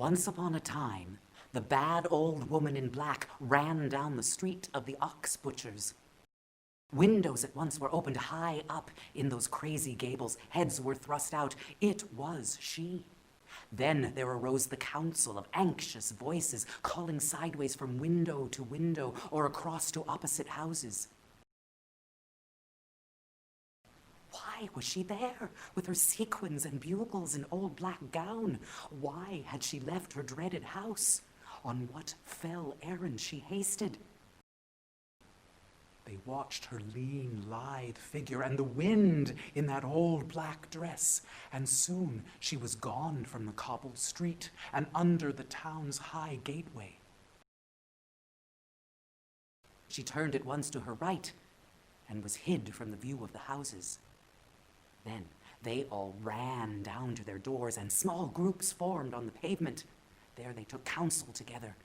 Once upon a time, the bad old woman in black ran down the street of the ox butchers. Windows at once were opened high up in those crazy gables. Heads were thrust out. It was she. Then there arose the council of anxious voices calling sideways from window to window or across to opposite houses. Why was she there, with her sequins and bugles and old black gown? Why had she left her dreaded house? On what fell errand she hasted? They watched her lean, lithe figure and the wind in that old black dress, and soon she was gone from the cobbled street and under the town's high gateway. She turned at once to her right and was hid from the view of the houses. Then they all ran down to their doors, and small groups formed on the pavement. There they took counsel together,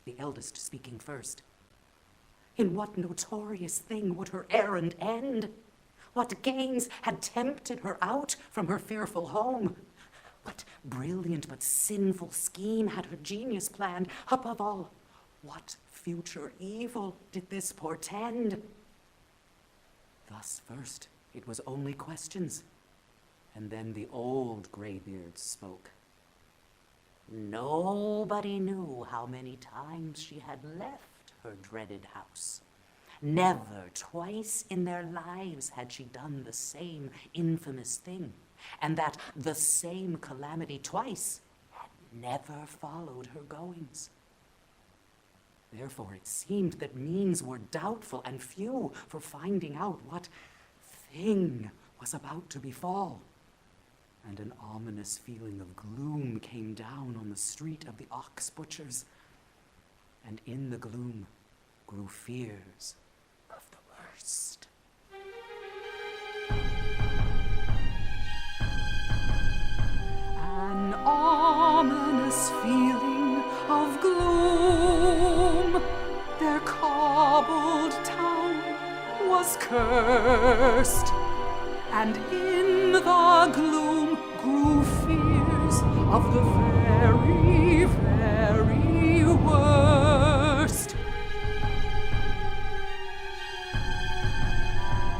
the eldest speaking first. In what notorious thing would her errand end? What gains had tempted her out from her fearful home? What brilliant but sinful scheme had her genius planned? Above all, what future evil did this portend? Thus first it was only questions, and then the old graybeards spoke. Nobody knew how many times she had left her dreaded house. Never twice in their lives had she done the same infamous thing, and that the same calamity twice had never followed her goings. Therefore it seemed that means were doubtful and few for finding out what thing was about to befall. And an ominous feeling of gloom came down on the street of the ox butchers, and in the gloom grew fears of the worst. An ominous feeling of gloom, their cobbled town was cursed, and in the gloom grew fears of the very, very worst.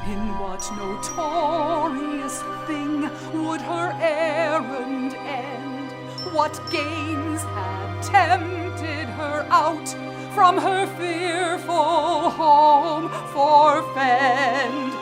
In what notorious thing would her errand end? What gains had tempted her out from her fearful home forfend?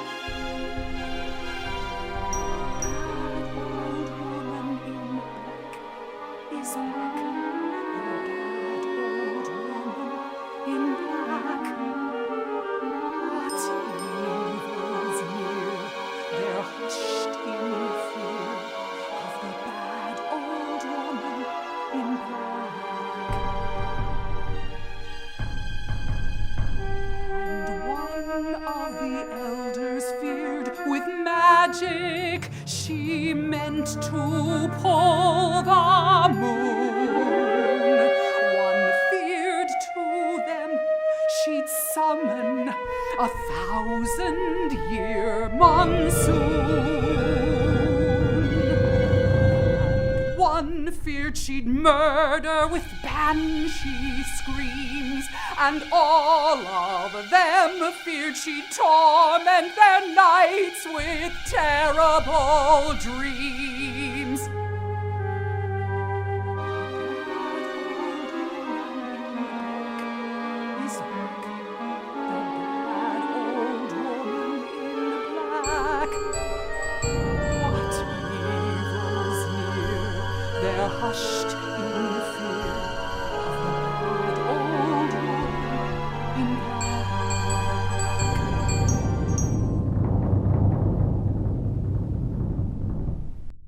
She meant to pull the moon. One feared to them she'd summon 1,000-year monsoon. And one feared she'd murder with banshee screams, and all of them feared she'd torment their nights with terrible dreams. Is back, the bad old woman in black. What evils near? They're hushed in fear of the bad old woman in black.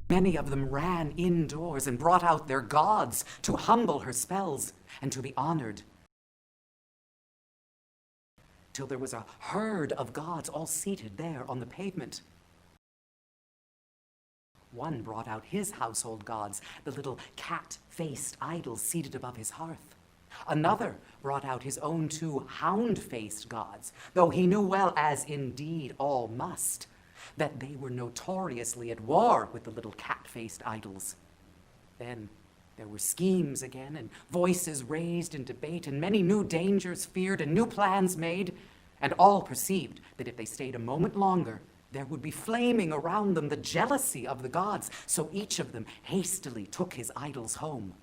Many of them ran indoors and brought out their gods to humble her spells and to be honored, till there was a herd of gods all seated there on the pavement. One brought out his household gods, the little cat-faced idols seated above his hearth. Another brought out his own 2 hound-faced gods, though he knew well, as indeed all must, that they were notoriously at war with the little cat-faced idols. Then There were schemes again, and voices raised in debate, and many new dangers feared, and new plans made, and all perceived that if they stayed a moment longer, there would be flaming around them the jealousy of the gods, so each of them hastily took his idols home.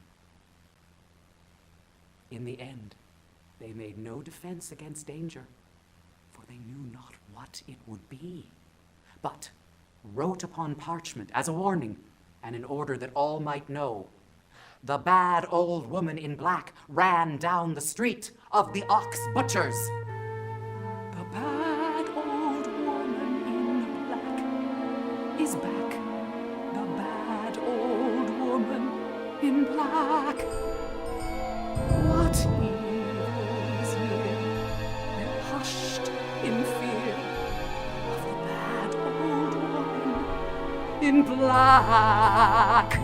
In the end, they made no defense against danger, for they knew not what it would be, but wrote upon parchment as a warning, and in order that all might know, the bad old woman in black ran down the street of the ox butchers. The bad old woman in black is back. The bad old woman in black. What evil is here? They're hushed in fear of the bad old woman in black.